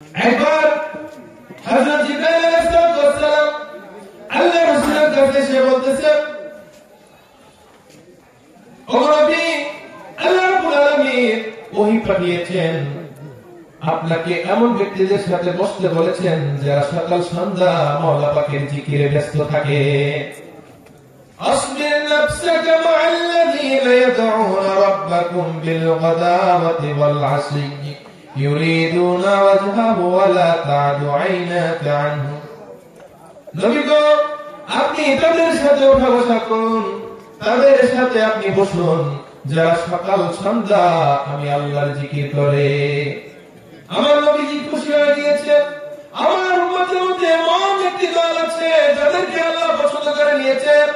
একবার হযরত জিবরাইল আলাইহিস সালাম আল্লাহর রাসূলের কাছে এসে বলতেছেন, ও নবী, আল্লাহ রাব্বুল আলামিন ওহী পাঠিয়েছেন, আপনাকে এমন ব্যক্তিদের সাথে বসতে বলেছেন যারা সকাল সন্ধ্যা মাওলা পাকের জিকিরে ব্যস্ত থাকে। أصبر نفسك مع الذين يدعون ربكم بالغداوة والعشي يريدون وجهه ولا تعد عيناك عنهم। নবী গো, আপনি তাদের সাথে ওঠা বসা করুন, তাদের সাথে আপনি বসুন যারা সকাল সন্ধ্যা আমি আল্লাহর জিকির করে। আমার নবীজি খুশি হয়ে গিয়েছেন। আমার উম্মতের মধ্যে এমন একটি দল আছে যাদেরকে আল্লাহ পছন্দ করে নিয়েছেন।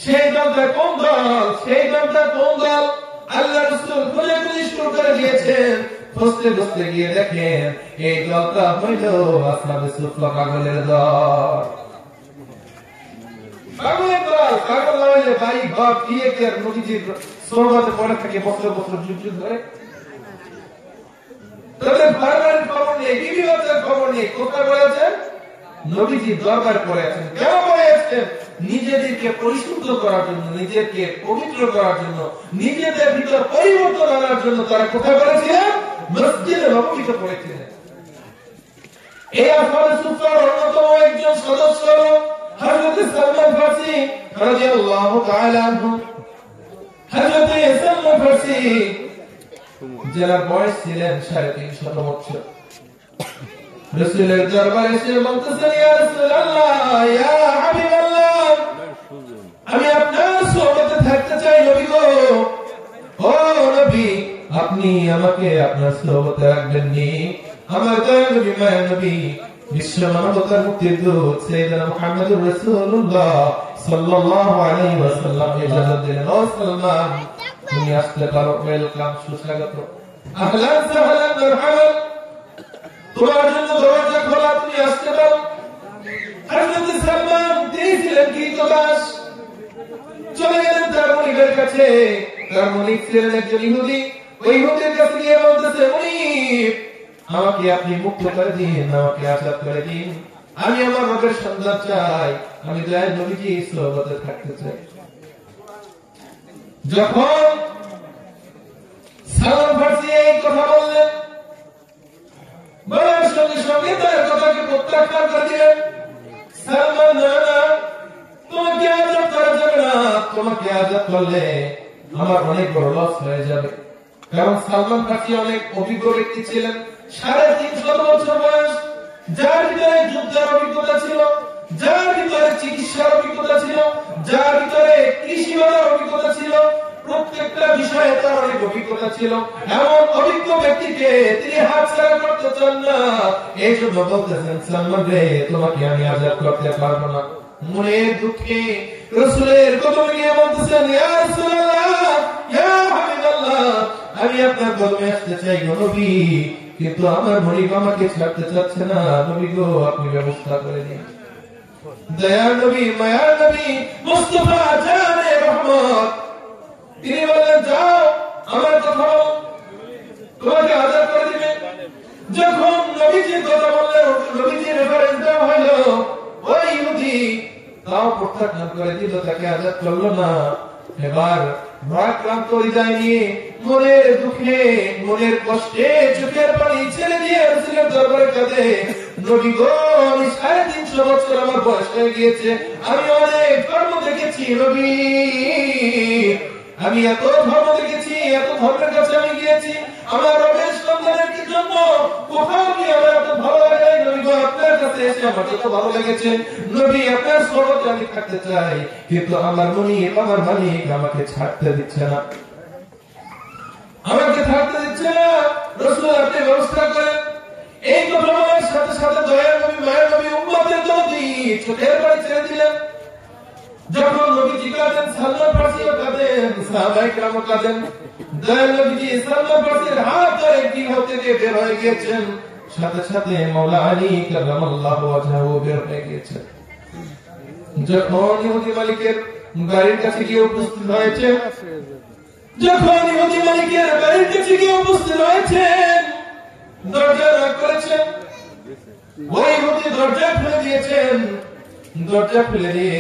সেই দলটা কোন দল? সেই দলটা কোন দল? আল্লাহ রাসূল খোঁজাখুঁজি শুরু করে দিয়েছেন। খুঁজতে খুঁজতে গিয়ে দেখেন এই দলটা হইল আসহাবে সুফফা, পাগলের দল। পাগলের দল, পাগল না হইলে ভাই বাপ দিয়ে কি আর নবীজির সোহবতে পড়ে থাকে বছর বছর যুগ যুগ ধরে? তাদের বারবার খবর নিয়ে, বিবি বাচ্চার খবর নিয়ে কোথায় বলেছেন? নবীজি দরবার করে আছেন। কেন করে আছেন? নিজেদেরকে পরিশুদ্ধ করার জন্য, নিজেকে পবিত্র করার জন্য, নিজেদের ভিতর পরিবর্তন আনার জন্য তারা কোথায় করেছিলেন? মসজিদে নববীতে পড়েছিলেন। এই আসহাবে সুফফার অন্যতম একজন সদস্য হযরত সালমান ফারসি রাদিয়াল্লাহু তাআলা আনহু। হযরত সালমান ফারসি যার বয়স ছিলেন 350 বছর। রাসূলের দরবারে এসে বলতেছেন, ইয়া রাসূলুল্লাহ, ইয়া হাবিবাল্লাহ, আমি আপনার সোহবতে থাকতে চাই নবী গো। ও নবী, আপনি আমাকে আপনার সোহবতে রাখবেন নি? আমার দয়ার নবী, মায়ের নবী, বিশ্ব মানবতার মুক্তির দূত সাইয়েদনা মুহাম্মদুর রাসূলুল্লাহ সাল্লাল্লাহু আলাইহি ওয়াসাল্লাম ইজাজত দিলেন, ও সালমান তুমি আসতে পারো, ওয়েলকাম, সুস্বাগত, আহলান সাহলান মারহাবান, তোমার জন্য দরজা খোলা, তুমি আসতে পারো। হযরত সালমান তিনি ছিলেন কৃতদাস, চলে গেলেন তার মনিবের কাছে। তার মনিব ছিলেন একজন ইহুদি। ওই ইহুদির কাছে গিয়ে বলতেছে, মনিব, আমাকে আপনি মুক্ত করে দিন, আমাকে আজাদ করে দিন, আমি আমার রবের সন্ধান চাই, আমি দয়ার নবীজির সোহবতে থাকতে চাই। যখন সালমান ফারসি এই কথা বললেন, বলার সঙ্গে সঙ্গে তার কথাকে প্রত্যাখ্যান করে দিলেন। সালমান, না না, তোমাকে আজাদ করা যাবে না, তোমাকে আজাদ করলে আমার অনেক বড় লস হয়ে যাবে। কারণ সালমান ফারসি অনেক অভিজ্ঞ ব্যক্তি ছিলেন, 350 বছর বয়স, যার ভিতরে যুদ্ধের অভিজ্ঞতা ছিল, যার ভিতরে চিকিৎসার অভিজ্ঞতা ছিল, যার ভিতরে কৃষি বাজার অভিজ্ঞতা ছিল, প্রত্যেকটা বিষয়ে তার অনেক অভিজ্ঞতা ছিল। এমন অভিজ্ঞ ব্যক্তিকে তিনি হাতছাড়া করতে চান না। এই জন্য বলতেছেন, সালমান রে, তোমাকে আমি আজাদ করতে পারবো না। মনের দুঃখে রাসূলের কদমে গিয়ে বলতেছেন, ইয়া রাসূলুল্লাহ, ইয়া হাবিবাল্লাহ, আমি আপনার কদমে আসতে চাই গো নবী, কিন্তু আমার মনিব আমাকে ছাড়তে চাচ্ছে না। নবী গো, আপনি ব্যবস্থা করে দিন। দয়ার নবী, মায়ার নবী, মুস্তাফা জানে রহমত, তিনি বললেন, যাও, আমার কথা বলো, তোমাকে আজাদ করে দিবে। যখন নবীজির কথা বললেন, নবীজির রেফারেন্স দেওয়া হইল, ওই ইহুদি তাও প্রত্যাখ্যান করে দিল, তাকে আজাদ করলো না। এবার ভারাক্রান্ত হৃদয় নিয়ে, মনের দুঃখে, মনের কষ্টে চোখের পানি ছেড়ে দিয়ে রাসূলের দরবারে কাঁদে, নবী গো, আমি 350 বছর আমার বয়স হয়ে গিয়েছে, আমি অনেক ধর্ম দেখেছি নবী, আমি এত ধর্ম দেখেছি, এত ধর্মের কাছে আমি গিয়েছি, আমার রবের সন্তানের জন্য কোথাও গিয়ে আমার এত ভালো লাগে নবী গো, আপনার কাছে এসে আমার যত ভালো লেগেছে নবী, আপনার সোহবতে আমি থাকতে চাই, কিন্তু আমার মনিব, আমার মালিক আমাকে ছাড়তে দিচ্ছে না, আমাকে থাকতে দিচ্ছে না। রাসূল, আপনি ব্যবস্থা করেন। এই কথা বলার সাথে সাথে দয়ার নবী, মায়ের নবী, উম্মতের নবী চোখের পানি ছেড়ে দিলেন। যখন নবীজি কাঁদেন, সালমান ফারসিও কাঁদেন, সাহাবায়ে কেরামও কাঁদেন। দয়ার নবীজি সালমান ফারসির হাত ধরে দিন হতে গিয়ে বের হয়ে গিয়েছেন, সাথে সাথে মাওলা আলী কারামাল্লাহু ওয়াজহাহু বের হয়ে গিয়েছেন। যখন ইহুদি মালিকের গাড়ির কাছে গিয়ে উপস্থিত হয়েছে, যখন ইহুদি মালিকের বাড়ির কাছে গিয়ে উপস্থিত হয়েছেন, দরজা knock করেছেন, ওই ইহুদি দরজা খুলে দিয়েছেন। দরজা খুলে দিয়ে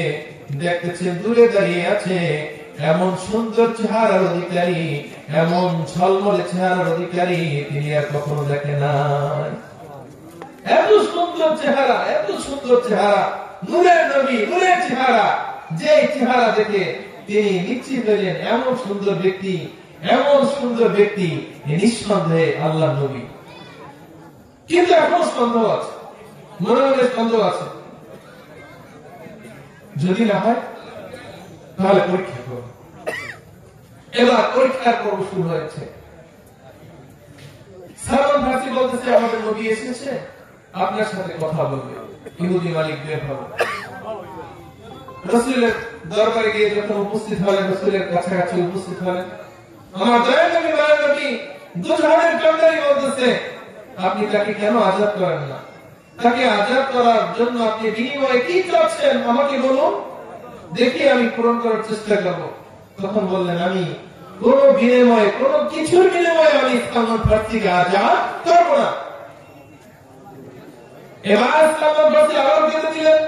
দেখতেছেন দূরে দাঁড়িয়ে আছে এমন সুন্দর চেহারার অধিকারী, এমন ঝলমলে চেহারার অধিকারী তিনি আর কখনো দেখেন নাই। এত সুন্দর চেহারা, এত সুন্দর চেহারা, নূরের নবী, নূরের চেহারা, যে চেহারা দেখে তিনি নিশ্চিত হলেন এমন সুন্দর ব্যক্তি, এমন সুন্দর ব্যক্তি নিঃসন্দেহে আল্লাহ নবী। কিন্তু এখন সন্দেহ আছে, মনে মনে সন্দেহ আছে, যদি না হয় তাহলে পরীক্ষা করব। এবার পরীক্ষার পর্ব শুরু হয়েছে। সালমান ফার্সি বলতেছে আমাদের নবী এসেছে, আপনার সাথে কথা বলবে। ইহুদি মালিক বের হবে। রাসূলের দরবারে গিয়ে যখন উপস্থিত হলেন, রাসূলের কাছাকাছি উপস্থিত হলেন, আমার দয়ার নবী, মায়ের নবী দুজনের কান্ডারি বলতেছে, আপনি তাকে কেন আযাদ করেন না? তাকে আযাদ করার জন্য আপনি বিনিময়ে কি চাচ্ছেন আমাকে বলুন, দেখি আমি পূরণ করার চেষ্টা করব। তখন বললেন, আমি কোন বিনিময়ে, কোন কিছুর বিনিময়ে আমি সালমান ফার্সিকে আযাদ করব না। এবার সালমান ফার্সি আবার কেঁদে দিলেন।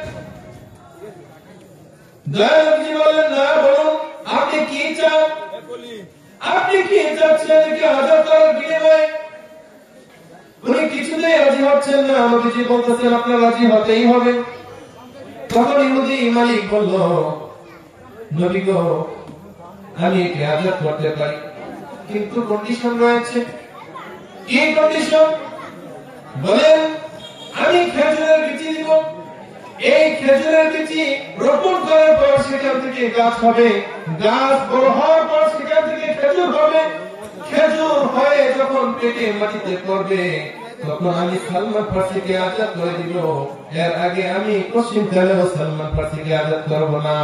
দয়ালজি বললেন, না, বলুন আপনি কি চান, আপনি কি চাচ্ছেন একে আযাদ করার বিনিময়ে? উনি কিছুতেই রাজি হচ্ছেন না। নবীজি বলতেছেন, আপনার রাজি হতেই হবে। তখন ইহুদি মালিক বলল, নবী গো, আমি একে আযাদ করতে পারি, কিন্তু কন্ডিশন রয়েছে। কি কন্ডিশন? বলেন, আমি খেজুরের বিচি দিব, এই খেজুরের বিচি রোপণ করার পর সেখান থেকে গাছ হবে, গাছ বড় হওয়ার পর সেখান থেকে খেজুর হবে, খেজুর হয়ে যখন পেটে মাটিতে পড়বে তখন আমি সালমান ফার্সিকে আযাদ করে দিব। এর আগে আমি পশ্চিম কালেও সালমান ফার্সিকে আযাদ করব না।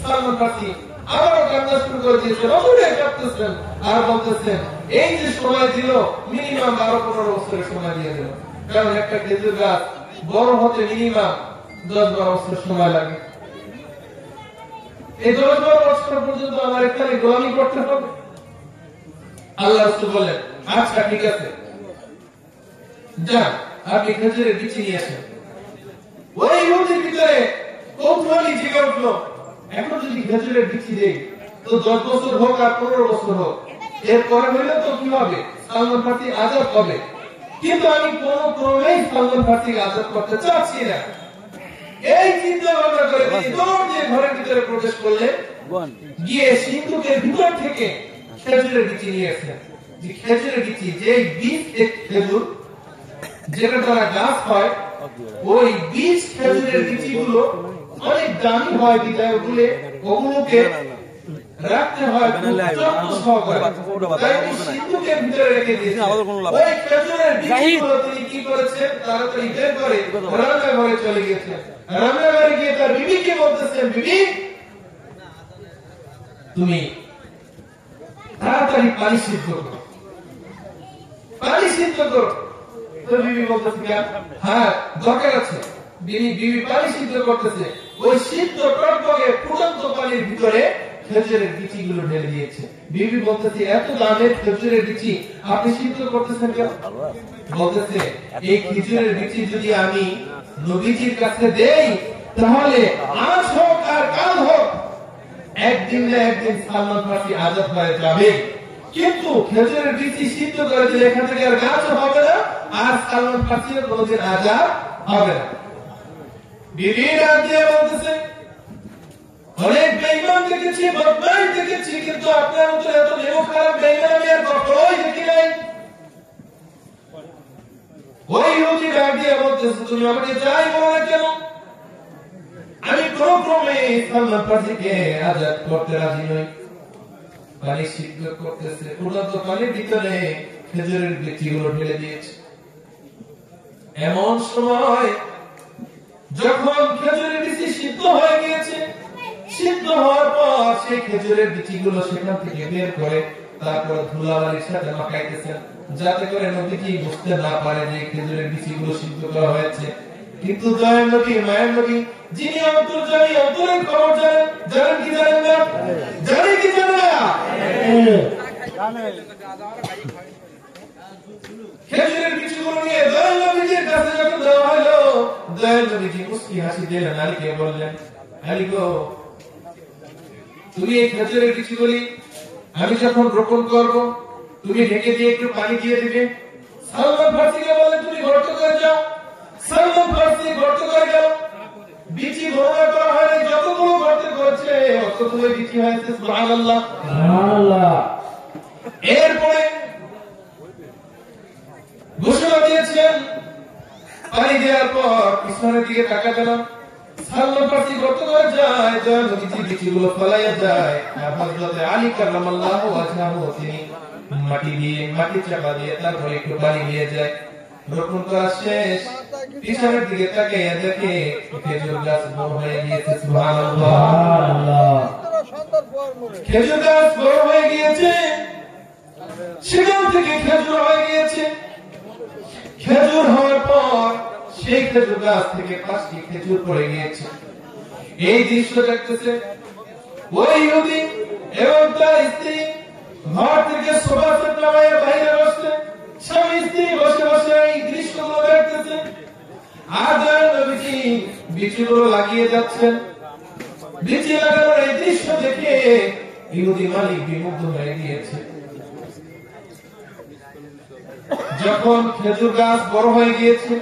সালমান ফার্সি আবারও কান্না শুরু করে দিয়েছেন, অবুরে কাঁদতেছেন আর বলতেছেন, এই যে সময় দিল মিনিমাম 12-15 বছরের সময় দিয়ে দিল, কারণ একটা খেজুর গাছ বড় হতে মিনিমাম 10-12 বছর সময় লাগে। এই 10-12 বছর পর্যন্ত আমার এখানে গোলামি করতে হবে। আল্লাহ রাসূল বলেন, আচ্ছা ঠিক আছে, যান আপনি খেজুরের বিচি নিয়ে আসেন। ওই ইহুদির ভিতরে কৌতূহলী জেগে উঠল, এখন যদি খেজুরের বিচি দেই তো 10 বছর হোক আর 15 বছর হোক, এরপরে হইলে তো কি হবে, সালমান ফার্সি আযাদ হবে। কিন্তু আমি কোন ক্রমেই সালমান ফার্সিকে আযাদ করতে চাচ্ছি না। এই চিন্তা ভাবনা করে তিনি দৌড় দিয়ে ঘরের ভিতরে প্রবেশ করলেন, গিয়ে সিন্ধুকের ভিতর থেকে খেজুরের বিচি নিয়ে আসলেন। যে খেজুরের বিচি, যে বীজ খেজুর যেটা দ্বারা গাছ হয়, ওই বীজ খেজুরের বিচিগুলো অনেক দামি হয়, বিদায় ওগুলোকে রাখতে হয় যত্ন সহকারে। তাই সিন্ধুকের ভিতরে রেখে দিয়েছেন। ওই খেজুরের বীজগুলো তিনি কি করেছেন, তাড়াতাড়ি বের করে রান্নাঘরে চলে গেছেন। রান্নাঘরে গিয়ে তার বিবিকে বলতেছেন, বিবি তুমি তাড়াতাড়ি পানি সিদ্ধ করো, পানি সিদ্ধ করো। তো বিবি বলতেছে, হ্যাঁ দরকার আছে। বিবি পানি সিদ্ধ করতেছে, ওই সিদ্ধ টকবগে ফুটন্ত পানির ভিতরে খেজুরের বিচিগুলো ঢেলে দিয়েছে। বিবি বলতেছে, এত দামের খেজুরের বিচি আপনি সিদ্ধ করতেছেন কেন? বলতেছে, এই খেজুরের বিচি যদি আমি নবীজির কাছে দেই তাহলে আজ হোক আর কাল হোক একদিন না একদিন সালমান ফার্সি আযাদ হয়ে যাবে। কিন্তু খেজুরের বিচি সিদ্ধ করে দিলে এখান থেকে আর গাছও হবে না, আর সালমান ফার্সিও কোনোদিন আযাদ হবে না। বিবি রাত দিয়ে বলতেছে, অনেক বেঈমান দেখেছি, বদমাশ দেখেছি, কিন্তু আপনার মতো এত নেমো খারাপ বেঈমান আমি আর কখনোই দেখি নাই। ওই ইহুদি রাত দিয়ে বলতেছে, তুমি আমাকে যাই বলো না কেন, আমি কোন ক্রমে সালমান ফার্সিকে আযাদ করতে রাজি নই। পানি সিদ্ধ করতেছে, উন্নত পানির ভিতরে খেজুরের বিচিগুলো ঢেলে দিয়েছে। এমন সময় যখন খেজুরের বিচি সিদ্ধ হয়ে গিয়েছে, সিদ্ধ হওয়ার পর সেই খেজুরের বিচিগুলো সেখান থেকে বের করে তারপর ধুলাবালির সাথে মাখাইতেছেন, যাতে করে নবীজি বুঝতে না পারে যে খেজুরের বিচিগুলো সিদ্ধ করা হয়েছে। কিন্তু দয়ার নবী, মায়ের নবী, যিনি অন্তর্যামী, অন্তরের খবর জানেন, জানেন কি জানেন না? জানেন কি জানেন না? খেজুরের বীজগুলো নিয়ে দয়াল নবীজির কাছে যখন দেওয়া হলো, দয়াল নবীজি মুস্কি হাসি দিলেন, আলীকে বললেন, আলী গো, তুমি এই খেজুরের বীজগুলি আমি যখন রোপণ করব, তুমি ঢেকে দিয়ে একটু পানি দিয়ে দিবে। সালমান ফার্সিকে বললেন, তুমি গর্ত করে যাও। সালমান ফার্সি গর্ত করে গেল। বীচি গণনা করা হয়নি, যতগুলো গর্ত করেছে অতগুলো বীচি হয়েছে। সুবহানাল্লাহ, সুবহানাল্লাহ। এরপরে ঘোষণা দিয়েছেন, পানি দেওয়ার পর পিছনের দিকে তাকাতে না। সালমান ফার্সি গর্ত করে যায়, দয়াল নবীজি বীচিগুলো ফলাইয়া যায়। হযরত আলী কারামাল্লাহু ওয়াজহাহু তিনি মাটি চাপা দিয়ে তারপরে একটু পানি দিয়ে যায়। রোপণ করা শেষ, পিছনের দিকে তাকিয়ে দেখে খেজুর গাছ বড় হয়ে গিয়েছে। সুবহানাল্লাহ, খেজুর গাছ বড় হয়ে গিয়েছে, সেখান থেকে খেজুর হয়ে গিয়েছে। খেজুর হওয়ার পর সেই খেজুর গাছ থেকে 5টি খেজুর পড়ে গিয়েছে। এই দৃশ্য দেখতেছে ওই ইহুদি এবং তার স্ত্রী ঘর থেকে সোফা সেট নামাইয়া বাইরে বসে, স্বামী স্ত্রী বসে বসে এই দৃশ্যগুলো দেখতেছে। আর দয়াল নবীজি বীজগুলো লাগিয়ে যাচ্ছেন। বীজ লাগানোর এই দৃশ্য দেখে ইহুদি মালিক বিমুগ্ধ হয়ে গিয়েছে। যখন খেজুর গাছ বড় হয়ে গিয়েছে,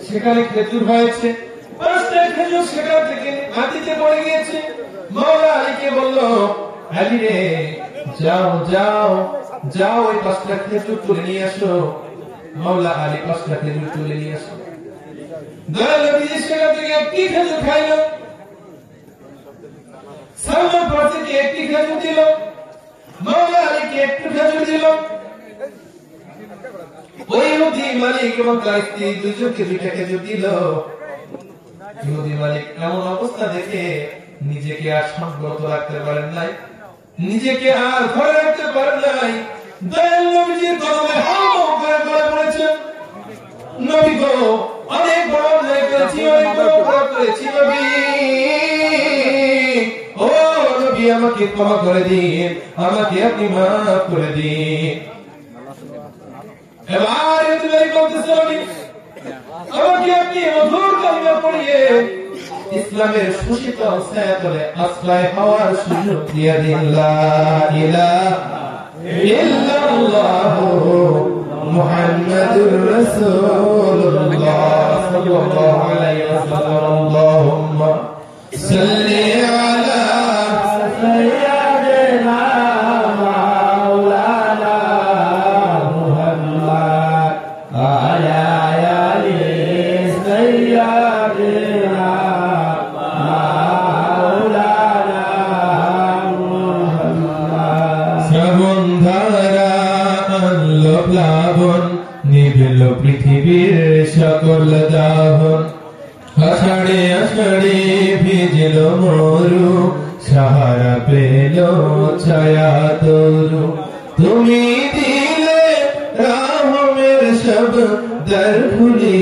সেখানে খেজুর হয়েছে, 5টা খেজুর সেখান থেকে মাটিতে পড়ে গিয়েছে। মাওলা আলীকে বলল, আলী রে, যাও যাও যাও, ওই 5টা খেজুর তুলে নিয়ে আসো। মাওলা আলী 5টা খেজুর তুলে নিয়ে আসো। দয়াল নবীজি সেখান থেকে একটি খেজুর খাইল। সালমান ফার্সিকে একটি খেজুর দিল, মাওলা আলীকে একটু খেজুর দিল। ওই ইহুদি মালিক এবং তার স্ত্রী দুজনকে 2টা খেজুর দিল। ইহুদি মালিক এমন অবস্থা দেখে নিজেকে আর সংযত রাখতে পারেন নাই, নিজেকে আর ধরে রাখতে পারেন নাই। দয়াল নবীজির কদমে হাম করে পড়েছে, নবী গো, অনেক বড় অন্যায় করেছি, অনেক বড় অপরাধ করেছি নবী। ও নবী, আমাকে ক্ষমা করে দিন, আমাকে আপনি মাফ করে দিন। এবার ইহুদি বলতেছে, নবী, আমাকে আপনি মধুর কালিমা পড়িয়ে ইসলামের সুশীতল ছায়াতলে আশ্রয় হওয়ার সুযোগ দিয়ে দিন। লা ইলাহা ইল্লাল্লাহু মুহাম্মাদুর রাসূলুল্লাহ সাল্লাল্লাহু আলাইহি ওয়াসাল্লাম। আল্লাহুম্মা সাল্লি আলা সাইয়্যিদিনা মাওলানা মুহাম্মদ আলা আলি সাইয়্যিদিনা মাওলানা মুহাম্মদ। শ্রাবণ ধারা আনলো প্লাবন, নিভল পৃথিবীর সকল দাহন। আষাঢ়ে আষাঢ়ে ভিজল মরু, সাহারা পেল ছায়া তরু। তুমি দিলে রাহমের সব দ্বার খুলি,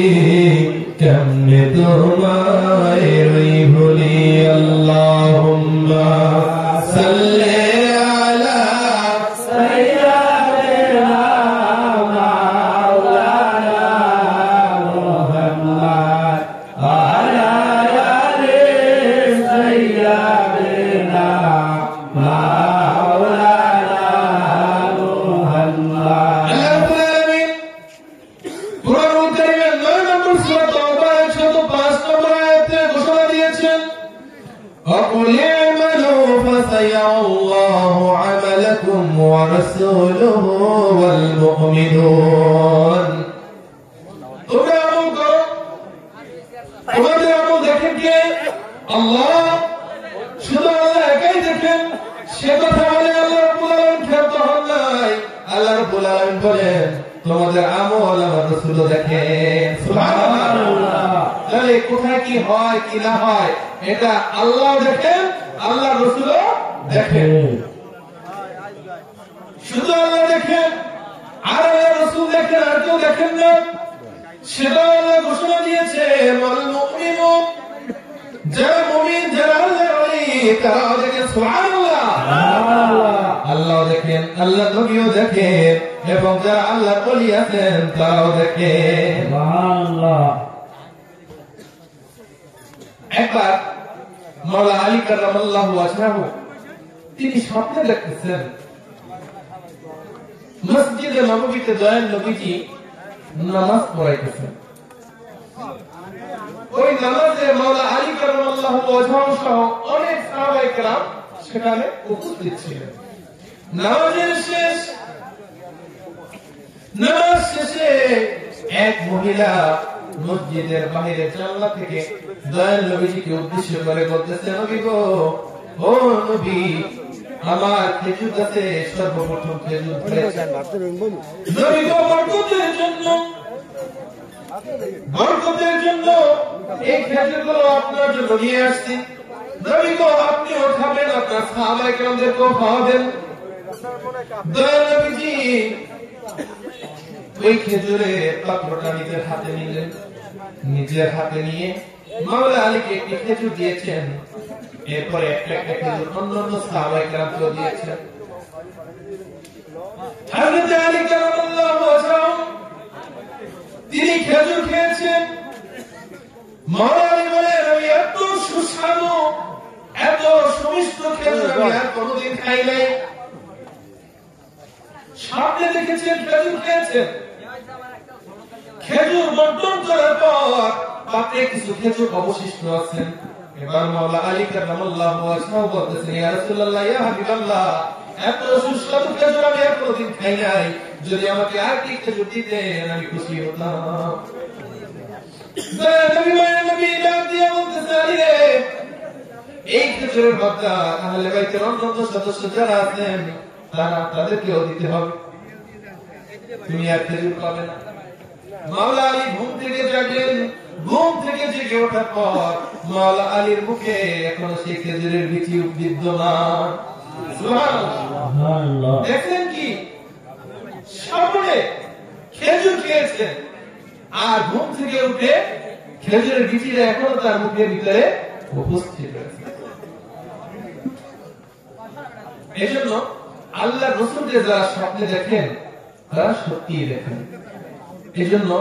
কেমনে তোমায় রই ভুলি। আল্লাহুম্মা সাল্লি আলা সাইয়্যিদিনা মাওলানা মুহাম্মদ আলা আলি সাইয়্যিদিনা মাওলানা মুহাম্মদ। আল্লাহুল আলামিন কুরআনুল কারীমের 9 নম্বর সূরা তাওবা 105 নম্বর আয়াতে ঘোষণা দিয়েছেন, وَقُلْ اعْمَلُوا فَسَيَرَى اللَّهُ عَمَلَكُمْ وَرَسُولُهُ وَالْمُؤْمِنُونَ। তোমরা আমল করো, তোমাদের আমল দেখেন কে? আল্লাহ। শুধু আল্লাহ একাই দেখেন, সে কথা বলে আল্লাহ রাব্বুল আলামিন ক্ষান্ত হন নাই। আল্লাহ রাব্বুল আলামিন বলেন, তোমাদের আমল আমার রাসূল দেখেন। সুবহানাল্লাহ। তাহলে কোথায় কি হয় কি না হয় এটা আল্লাহ দেখেন, আল্লাহ রাসূলও দেখেন। শুধু আল্লাহ দেখেন আর আল্লাহ রাসূল দেখেন, আর কেউ দেখেন না। সেটা আল্লাহ ঘোষণা দিয়েছে, ওয়াল মুমিনুন, যারা মুমিন, যারা আল্লাহর ওলি, তারা দেখেন। সুবহানাল্লাহ। আল্লাহ দেখেন, আল্লাহ নবীও দেখেন, এবং যারা আল্লাহর ওলি আছেন তারাও দেখেন। সুবহানাল্লাহ। একবার মাওলা আলী কারামাল্লাহু ওয়াজহাহু তিনি স্বপ্নে দেখতেছেন মসজিদে নববীতে দয়াল নবীজি নামাজ পড়াইতেছেন। ওই নামাজে মাওলা আলী কারামাল্লাহু ওয়াজহাহু সহ অনেক সাহাবায়ে কেরাম সেখানে উপস্থিত ছিলেন। নামাজ শেষে এক মহিলা মসজিদের বাইরে জানলা থেকে দয়াল নবীজিকে উদ্দেশ্য করে বলতেছে, নবী গো, ও নবী, আমার খেজুর গাছে সর্বপ্রথম খেজুর ধরেছে। নবী গো, বরকতের জন্য এই খেজুরগুলো আপনার জন্য নিয়ে আসছি। নবী গো, আপনিও খাবেন, আপনার সাহাবায়ে কেরামদেরকেও খাওয়াবেন। দয়াল নবীজি ওই খেজুরের পাত্রটা নিজের হাতে নিলেন, নিজের হাতে নিয়ে মাওলা আলীকে একটি খেজুর দিয়েছেন। এরপরে একটা একটা খেজুর অন্যান্য সাহাবায়ে কেরামকেও দিয়েছেন। হযরত আলী কারামাল্লাহু ওয়াজহাহু তিনি খেজুর খেয়েছেন। মাওলা আলী বলেন, আমি এত সুস্বাদু, এত সুমিষ্ট খেজুর আমি আর কোনোদিন খাই নাই। স্বপ্নে দেখেছেন খেজুর খেয়েছেন। খেজুর বন্টন করার পর পাত্রে কিছু খেজুর অবশিষ্ট আছেন। এবার মাওলা আলী কারামাল্লাহু ওয়াজহাহু বলতেছেন, ইয়া রাসূলুল্লাহ, ইয়া হাবিবাল্লাহ, এত সুস্বাদু খেজুর আমি আর কোনোদিন খাই নাই, যদি আমাকে আর কি খেজুর দিতেন আমি খুশি হতাম। এই খেজুরের ভাবটা আহলে বাইতের অন্যান্য সদস্য যারা আছেন তাদেরকেও দিতে হবে, তুমি আর খেজুর পাবে না। মাওলা আলী ঘুম থেকে জাগলেন। ঘুম থেকে জেগে ওঠার পর মাওলা আলীর মুখে এখনো সেই খেজুরের বিচি বিদ্যমান। সুবহানাল্লাহ। দেখলেন কি স্বপ্নে খেজুর খেয়েছেন, আর ঘুম থেকে উঠে খেজুরের বিচিটা এখনো তার মুখের ভিতরে উপস্থিত রয়েছে। এই জন্য আল্লাহ রাসূলকে যারা স্বপ্নে দেখেন তারা সত্যিই দেখেন। এই জন্য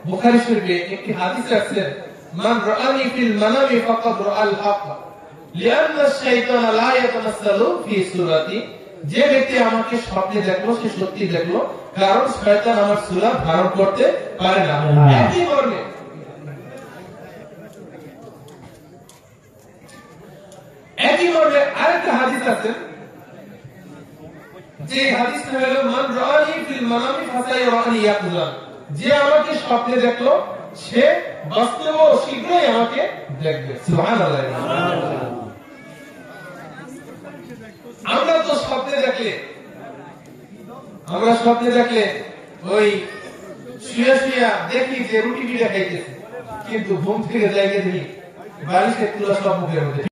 বুখারী শরীফে একটি হাদিস আছে, মান রাআনি ফিল মানামি ফাকাদ রাআল হক লিআন্না আশ-শাইতানা লা ইয়াতামাসসালু ফি সূরাতি, যে ব্যক্তি আমাকে স্বপ্নে দেখলো সে সত্যি দেখলো, কারণ শয়তান আমার সূরা ধারণ করতে পারে না। একই মর্মে আরেকটা হাদিস আছে, যে হাদিসটা হলো, মান রাআনি ফিল মানামি ফাসায়রানি ইয়াকুলান, যে আমাকে স্বপ্নে দেখলো সে বাস্তবে শীঘ্রই আমাকে দেখবে। সুবহানাল্লাহ। আমরা তো স্বপ্নে দেখলে ওই শুয়ে দেখি যে রুটি পিঠা খাইতেছে, কিন্তু ঘুম থেকে জায়গা দেখি বালিশের তুলা সব মুখের মধ্যে।